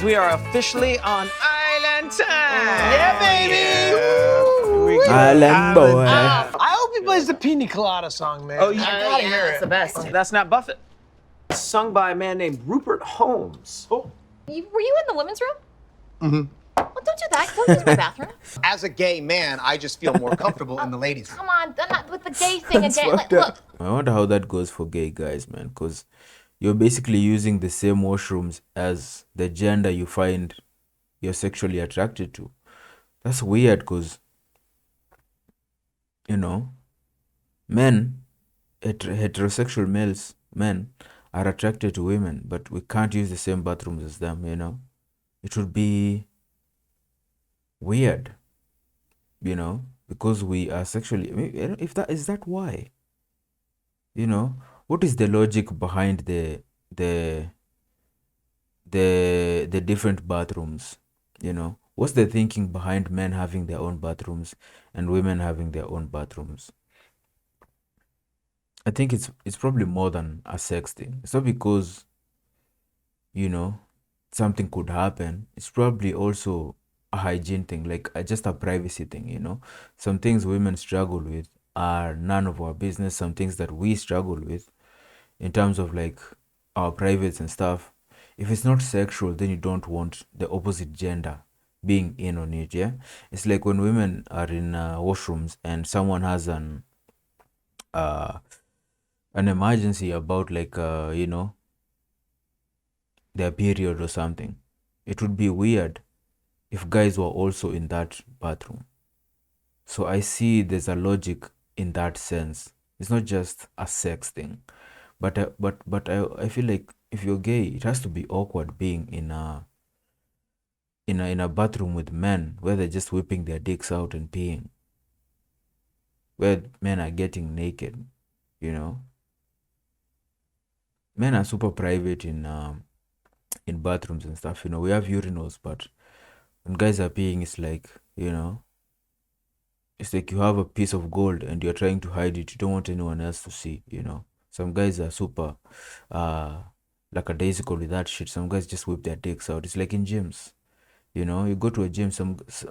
We are officially on island time. Yeah, baby. Island boy. I hope he plays the Pina Colada song, man. Oh, you gotta hear it. It's the best. That's not Buffett. Sung by a man named Rupert Holmes. Oh. Were you in the women's room? Mm-hmm. Well, don't do that. Don't use my bathroom. As a gay man, I just feel more comfortable in the ladies' room. Come on, not with the gay thing That's again. fucked up. Look, I wonder how that goes for gay guys, man, because you're basically using the same washrooms as the gender you find you're sexually attracted to. That's weird, because, you know, men, heterosexual males, men, are attracted to women, but we can't use the same bathrooms as them, you know? It would be weird, you know, because we are sexually, I mean, if that is that why, you know, what is the logic behind the different bathrooms, you know? What's the thinking behind men having their own bathrooms and women having their own bathrooms? I think it's probably more than a sex thing. It's not because, you know, something could happen. It's probably also a hygiene thing, like just a privacy thing, you know? Some things women struggle with are none of our business. Some things that we struggle with in terms of like our privates and stuff, if it's not sexual, then you don't want the opposite gender being in on it. Yeah, it's like when women are in washrooms and someone has an emergency about like you know, their period or something. It would be weird if guys were also in that bathroom. So I see there's a logic in that sense. It's not just a sex thing. But I feel like if you're gay, it has to be awkward being in a bathroom with men where they're just whipping their dicks out and peeing, where men are getting naked, you know. Men are super private in bathrooms and stuff, you know. We have urinals, but when guys are peeing, it's like, you know, it's like you have a piece of gold and you're trying to hide it. You don't want anyone else to see, you know. Some guys are super lackadaisical with that shit. Some guys just whip their dicks out. It's like in gyms, you know. You go to a gym,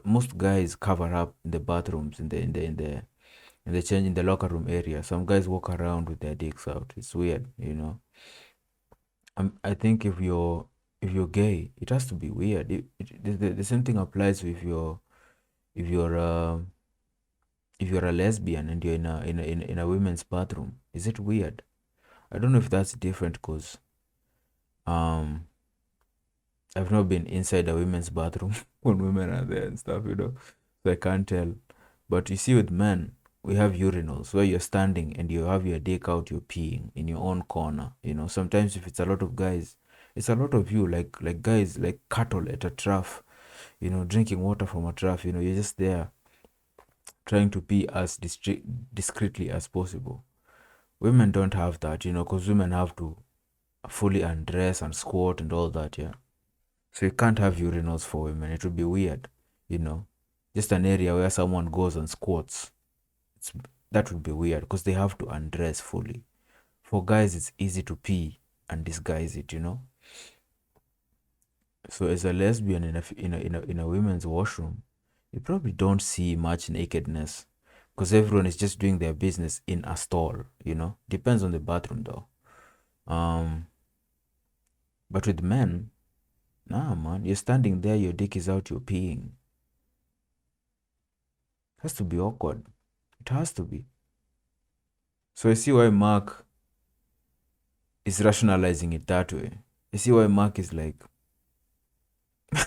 most guys cover up in the bathrooms, in the locker room area. Some guys walk around with their dicks out. It's weird, you know. I think if you're gay, it has to be weird. The same thing applies if you're a lesbian and you're in a women's bathroom. Is it weird? I don't know if that's different, because I've not been inside a women's bathroom when women are there and stuff, you know, so I can't tell. But you see, with men, we have urinals where you're standing and you have your dick out, you're peeing in your own corner, you know. Sometimes if it's a lot of guys, it's a lot of you, like guys, like cattle at a trough, you know, drinking water from a trough, you know. You're just there trying to pee as discreetly as possible. Women don't have that, you know, because women have to fully undress and squat and all that, yeah. So you can't have urinals for women. It would be weird, you know. Just an area where someone goes and squats. That would be weird, because they have to undress fully. For guys, it's easy to pee and disguise it, you know. So as a lesbian in a women's washroom, you probably don't see much nakedness, because everyone is just doing their business in a stall, you know. Depends on the bathroom though. But with men, nah, man, you're standing there, your dick is out, you're peeing. It has to be awkward. It has to be. So I see why Mark is rationalizing it that way. I see why Mark is like,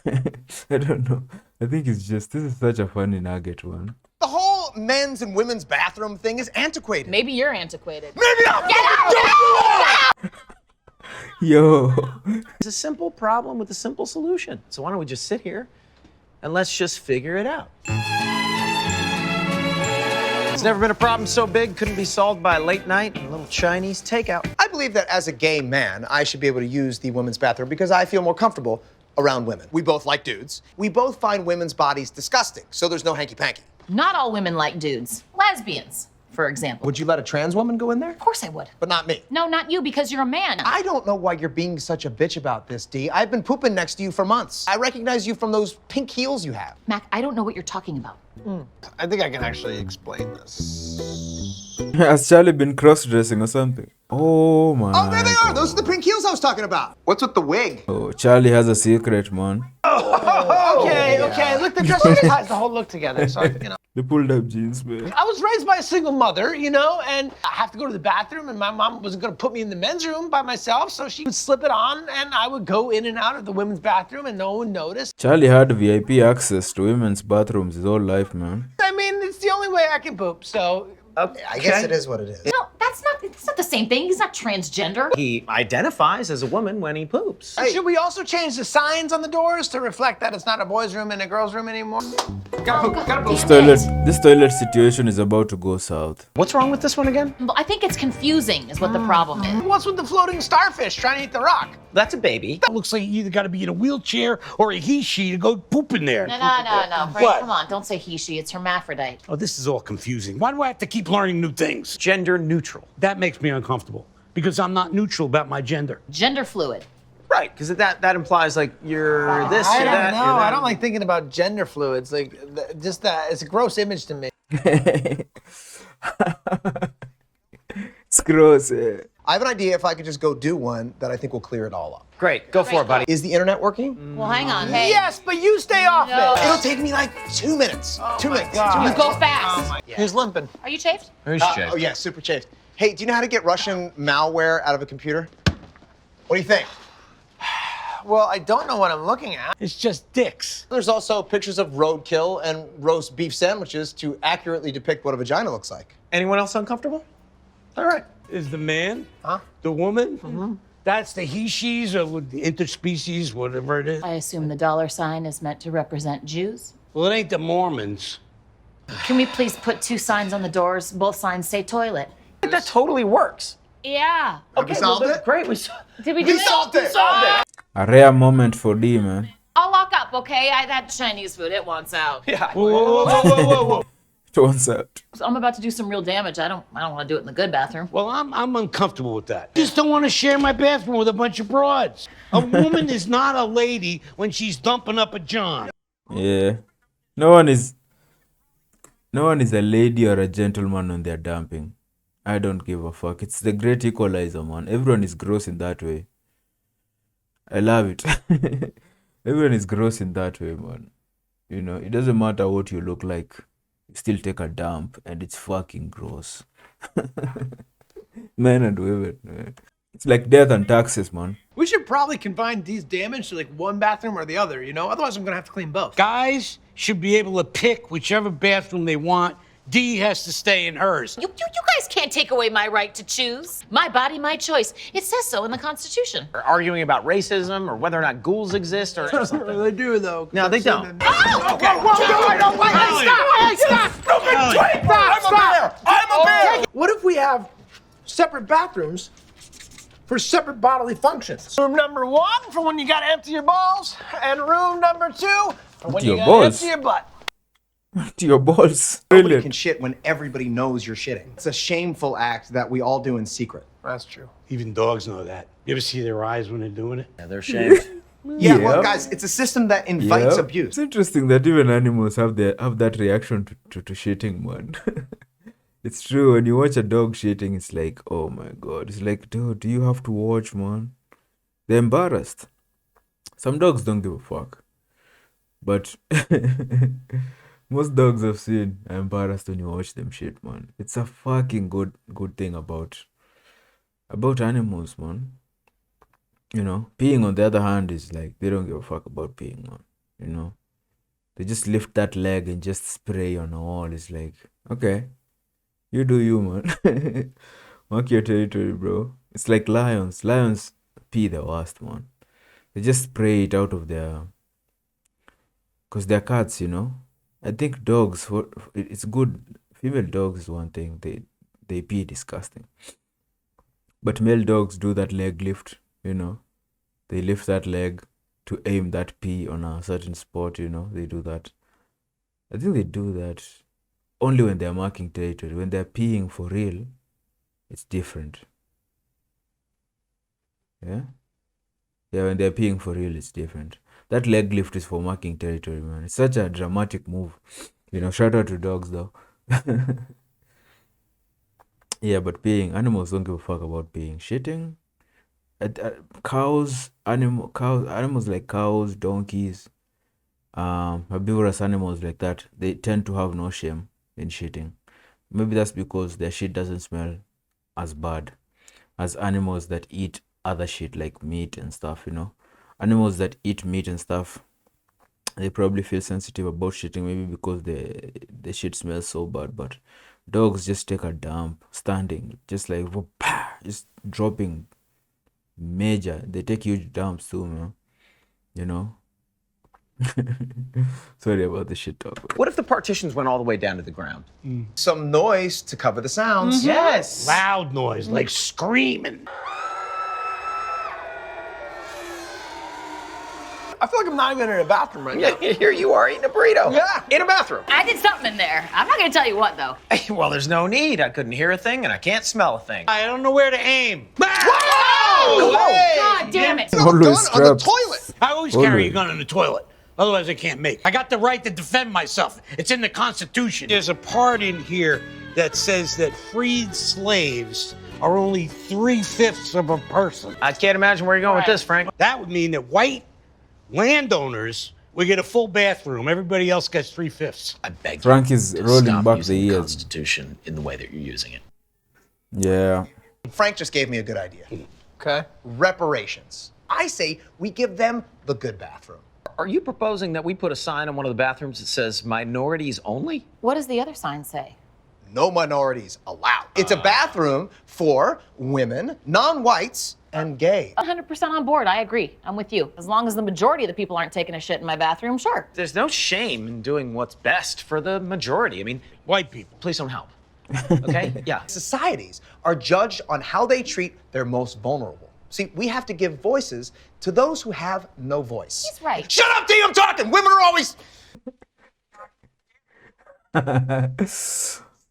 I don't know. I think it's just, this is such a funny nugget, one. The whole men's and women's bathroom thing is antiquated. maybe you're antiquated. Maybe I'm Yo. It's a simple problem with a simple solution. So why don't we just sit here and let's just figure it out. There's never been a problem so big couldn't be solved by a late night and a little Chinese takeout. I believe that as a gay man, I should be able to use the women's bathroom because I feel more comfortable around women. We both like dudes. We both find women's bodies disgusting, so there's no hanky-panky. Not all women like dudes. Lesbians. for example. Would you let a trans woman go in there? Of course I would. But not me. No, not you, because you're a man. I don't know why you're being such a bitch about this, Dee. I've been pooping next to you for months. I recognize you from those pink heels you have. Mac, I don't know what you're talking about. I think I can actually explain this. Has Charlie been cross-dressing or something? Oh my. Oh, there they are. Those are the pink heels I was talking about. What's with the wig? Oh, Charlie has a secret, man. Okay. Look, the dress ties the whole look together. So, The pulled up jeans, man. I was raised by a single mother, and I have to go to the bathroom, and my mom wasn't going to put me in the men's room by myself, so she would slip it on, and I would go in and out of the women's bathroom, and no one would notice. Charlie had VIP access to women's bathrooms his whole life, man. I mean, it's the only way I can poop, so. Okay, I guess it is what it is. No, that's not the same thing. He's not transgender. He identifies as a woman when he poops. Should we also change the signs on the doors to reflect that it's not a boys' room and a girls' room anymore? Gotta poop. This toilet situation is about to go south. What's wrong with this one again? Well, I think it's confusing is what the problem is. What's with the floating starfish trying to eat the rock? That's a baby. That looks like you either got to be in a wheelchair or a he/she to go poop in there. No. Frank, What? come on. Don't say he, she. It's hermaphrodite. Oh, this is all confusing. Why do I have to keep learning new things? Gender neutral. That makes me uncomfortable because I'm not neutral about my gender. Gender fluid. Right, because that implies like you're this, I you're don't that. know. You're that. I don't like thinking about gender fluids. Like, just that. It's a gross image to me. It's gross. I have an idea if I could just go do one that I think will clear it all up. Great, go for it, buddy. Is the internet working? Well, hang on. Hey. Yes, but you stay off No. it. It'll take me like 2 minutes. 2 minutes. 2 You minutes. go fast. Who's limping? Are you chafed? Oh, yeah, super chafed. Hey, do you know how to get Russian malware out of a computer? What do you think? Well, I don't know what I'm looking at. It's just dicks. There's also pictures of roadkill and roast beef sandwiches to accurately depict what a vagina looks like. Anyone else uncomfortable? All right. Is the man, Huh? the woman, that's the he/she's or the interspecies, whatever it is. I assume the dollar sign is meant to represent Jews. Well, it ain't the Mormons. Can we please put 2 signs on the doors? Both signs say toilet. That totally works. Yeah. We solved it? Great. Did we do We it? solved it! A rare moment for D, man. I'll lock up, okay? I had Chinese food. It wants out. Yeah. Whoa. Turns out. So I'm about to do some real damage. I don't want to do it in the good bathroom. Well, I'm uncomfortable with that. Just don't want to share my bathroom with a bunch of broads. A woman is not a lady when she's dumping up a John. Yeah. No one is a lady or a gentleman when they're dumping. I don't give a fuck. It's the great equalizer, man. Everyone is gross in that way. I love it. Everyone is gross in that way, man. You know, it doesn't matter what you look like. You still take a dump and it's fucking gross. Men and women. Man. It's like death and taxes, man. We should probably confine these damage to like one bathroom or the other, Otherwise, I'm gonna have to clean both. Guys should be able to pick whichever bathroom they want. D has to stay in hers. You guys can't take away my right to choose. My body, my choice. It says so in the Constitution. Or arguing about racism or whether or not ghouls exist or something. They do, though. No, they don't. What if we have separate bathrooms for separate bodily functions? Room number 1 for when you gotta empty your balls, and room number 2 for when you Your gotta balls? empty your butt. To your balls. Nobody Brilliant. can shit when everybody knows you're shitting. It's a shameful act that we all do in secret. That's true. Even dogs know that. You ever see their eyes when they're doing it? Yeah, they're shamed. Yeah, well, Yep. guys, it's a system that invites Yep. abuse. It's interesting that even animals have that reaction to shitting, man. It's true. When you watch a dog shitting, it's like, oh my god. It's like, dude, do you have to watch, man? They're embarrassed. Some dogs don't give a fuck. But most dogs I've seen are embarrassed when you watch them shit, man. It's a fucking good thing about animals, man. You know, peeing on the other hand is like they don't give a fuck about peeing, man. You know, they just lift that leg and just spray on the wall. It's like, okay, you do you, man. Mark your territory, bro. It's like lions. Lions pee the worst, man. They just spray it out of their, cause they're cats, you know. I think dogs, it's good. Female dogs is one thing. They pee disgusting. But male dogs do that leg lift, you know. They lift that leg to aim that pee on a certain spot, you know. They do that. I think they do that only when they're marking territory. When they're peeing for real, it's different. Yeah? Yeah, when they're peeing for real, it's different. That leg lift is for marking territory, man. It's such a dramatic move. Shout out to dogs, though. Yeah, but peeing, animals don't give a fuck about peeing. Shitting, animals like cows, donkeys, herbivorous animals like that, they tend to have no shame in shitting. Maybe that's because their shit doesn't smell as bad as animals that eat other shit like meat and stuff, Animals that eat meat and stuff, they probably feel sensitive about shitting, maybe because the shit smells so bad. But dogs just take a dump standing, just like just dropping major. They take huge dumps too, man. Sorry about the shit talk. What if the partitions went all the way down to the ground? Some noise to cover the sounds. Yes. Loud noise, like screaming. I feel like I'm not even in a bathroom right now. Yeah, here you are eating a burrito. Yeah. In a bathroom. I did something in there. I'm not going to tell you what, though. Well, there's no need. I couldn't hear a thing and I can't smell a thing. I don't know where to aim. Whoa! Hey! God damn it. You have a gun Always on the strapped. toilet. I always carry a gun in the toilet. Otherwise, I can't make. I got the right to defend myself. It's in the Constitution. There's a part in here that says that freed slaves are only 3/5 of a person. I can't imagine where you're going with this, Frank. That would mean that white landowners would get a full bathroom. Everybody else gets 3/5. I beg Frank you is to rolling stop back using the ears. Constitution in the way that you're using it. Yeah. Frank just gave me a good idea. Okay. Reparations. I say we give them the good bathroom. Are you proposing that we put a sign on one of the bathrooms that says minorities only? What does the other sign say? No minorities allowed. It's a bathroom for women, non-whites, and gay. 100% on board. I agree. I'm with you. As long as the majority of the people aren't taking a shit in my bathroom, sure. There's no shame in doing what's best for the majority. I mean, White people. please don't help. Okay? Yeah. Societies are judged on how they treat their most vulnerable. See, we have to give voices to those who have no voice. He's right. Shut up, D, I'm talking! Women are always...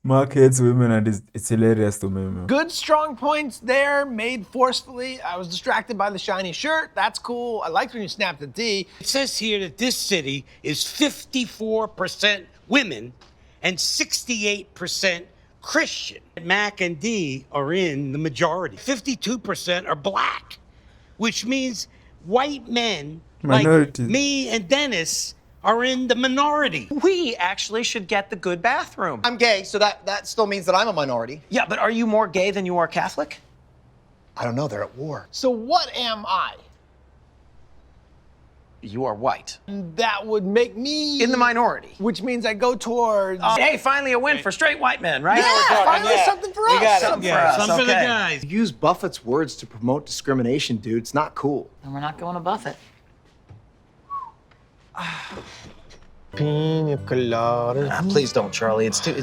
Mark hates women and it's hilarious to me, man. Good, strong points there, made forcefully. I was distracted by the shiny shirt. That's cool. I liked when you snapped the D. It says here that this city is 54% women and 68% Christian. Mac and D are in the majority. 52% are black, which means white men Minorities. like me and Dennis are in the minority. We actually should get the good bathroom. I'm gay, so that still means that I'm a minority. Yeah, but are you more gay than you are Catholic? I don't know, they're at war. So what am I? You are white. That would make me... In the minority. Which means I go towards... Hey, finally a win for straight white men, right? yeah, finally something for us. Something for us, Some for the okay. guys. Use Buffett's words to promote discrimination, dude. It's not cool. And we're not going to Buffett. Pina colada. Please don't, Charlie. It's too. You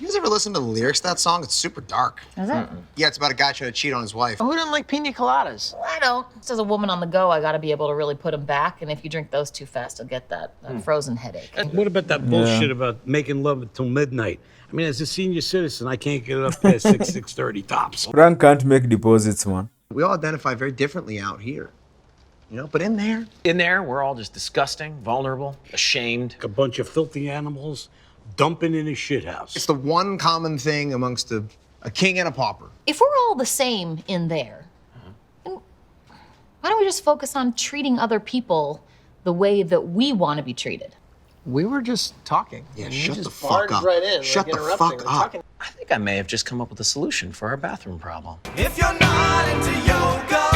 guys ever listen to the lyrics to that song? It's super dark. Is it? Yeah, it's about a guy trying to cheat on his wife. Who doesn't like pina coladas? I don't. Just as a woman on the go, I got to be able to really put them back. And if you drink those too fast, you'll get that frozen headache. What about that bullshit about making love until midnight? I mean, as a senior citizen, I can't get it up past 6:30 tops. Frank can't make deposits, man. We all identify very differently out here. But in there, we're all just disgusting, vulnerable, ashamed. A bunch of filthy animals dumping in a shithouse. it's the one common thing amongst a king and a pauper. If we're all the same in there, then why don't we just focus on treating other people the way that we want to be treated? We were just talking. Yeah, and you shut just the fuck barged up. right in, Shut like the interrupting. fuck We're up. talking- I think I may have just come up with a solution for our bathroom problem. If you're not into yoga,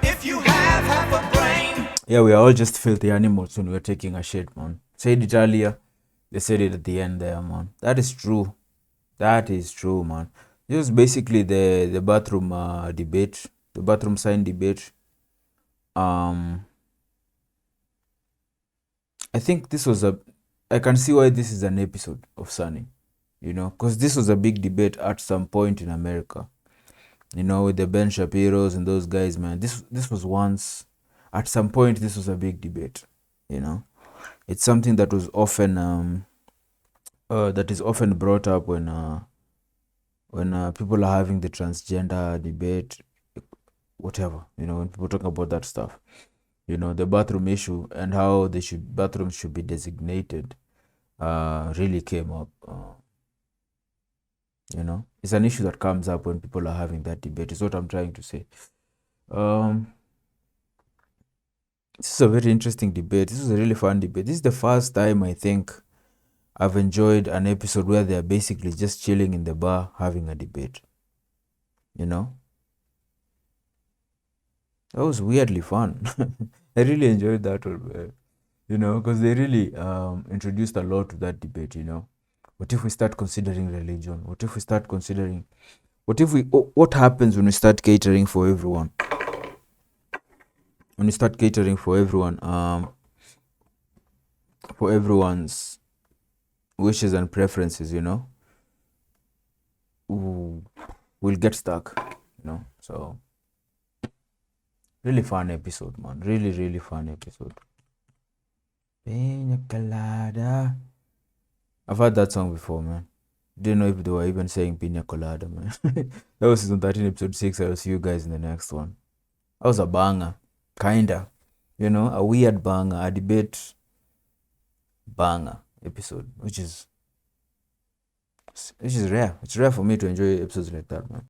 if you have half a brain. Yeah, we are all just filthy animals when we're taking a shit, man. Said it earlier, they said it at the end there, man. That is true. That is true, man. This was basically the bathroom debate, the bathroom sign debate. I think this was I can see why this is an episode of Sunny, because this was a big debate at some point in America, with the Ben Shapiros and those guys, man. This was once, at some point, this was a big debate, It's something that was often that is often brought up when people are having the transgender debate, whatever, when people talk about that stuff, the bathroom issue and how bathrooms should be designated really came up. It's an issue that comes up when people are having that debate, is what I'm trying to say. This is a very interesting debate. This is a really fun debate. This is the first time I think I've enjoyed an episode where they're basically just chilling in the bar having a debate. That was weirdly fun. I really enjoyed that one, because they really introduced a lot to that debate. What if we start considering religion? What happens when we start catering for everyone? When we start catering for everyone, for everyone's wishes and preferences, we'll get stuck, so really fun episode, man. Really, really fun episode. Pina colada. I've heard that song before, man. Didn't know if they were even saying pina colada, man. That was season 13, episode 6. I will see you guys in the next one. That was a banger. Kinda. A weird banger. A debate banger episode, which is rare. It's rare for me to enjoy episodes like that, man.